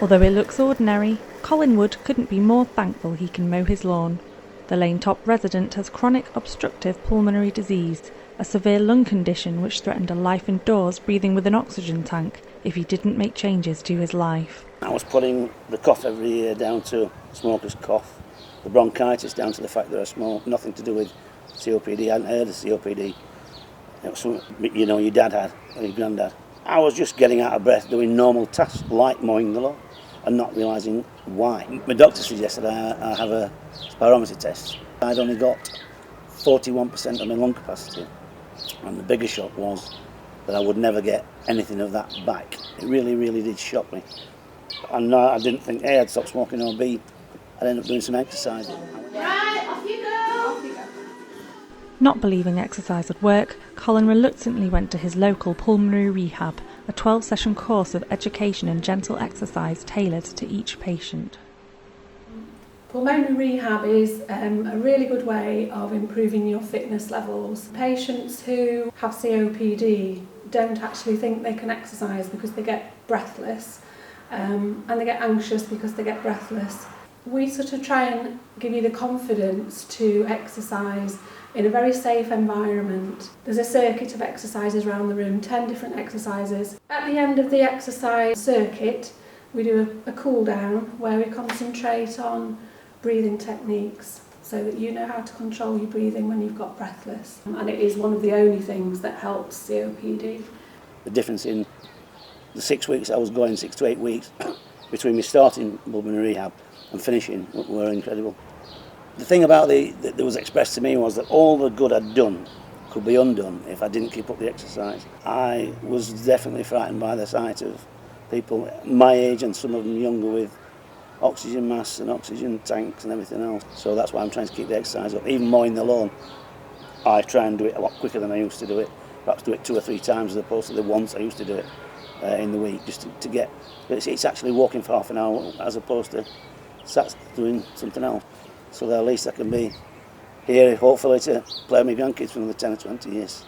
Although it looks ordinary, Colin Wood couldn't be more thankful he can mow his lawn. The Lane Top resident has chronic obstructive pulmonary disease, a severe lung condition which threatened a life indoors breathing with an oxygen tank if he didn't make changes to his life. I was putting the cough every year down to smoker's cough, the bronchitis down to the fact that I smoke, nothing to do with COPD. I hadn't heard of COPD. It was something, your dad had, or your granddad. I was just getting out of breath doing normal tasks like mowing the lawn and not realising why. My doctor suggested I have a spirometry test. I'd only got 41% of my lung capacity, and the bigger shock was that I would never get anything of that back. It really, really did shock me. And I didn't think A, I'd stop smoking, or B, I'd end up doing some exercise. Right, off you go! Off you go. Not believing exercise would work, Colin reluctantly went to his local pulmonary rehab, a 12-session course of education and gentle exercise tailored to each patient. Pulmonary rehab is a really good way of improving your fitness levels. Patients who have COPD don't actually think they can exercise because they get breathless, and they get anxious because they get breathless. We sort of try and give you the confidence to exercise in a very safe environment. There's a circuit of exercises around the room, 10 different exercises. At the end of the exercise circuit, we do a cool down where we concentrate on breathing techniques so that you know how to control your breathing when you've got breathless. And it is one of the only things that helps COPD. The difference in the 6 weeks I was going, 6 to 8 weeks, between me starting pulmonary rehab and finishing were incredible. The thing about that was expressed to me was that all the good I'd done could be undone if I didn't keep up the exercise. I was definitely frightened by the sight of people my age and some of them younger with oxygen masks and oxygen tanks and everything else. So that's why I'm trying to keep the exercise up. Even mowing the lawn, I try and do it a lot quicker than I used to do it. Perhaps do it 2 or 3 times as opposed to the once I used to do it in the week, just to get... It's actually walking for half an hour as opposed to sat doing something else. So that at least I can be here, hopefully, to play with my grandkids for another 10 or 20 years.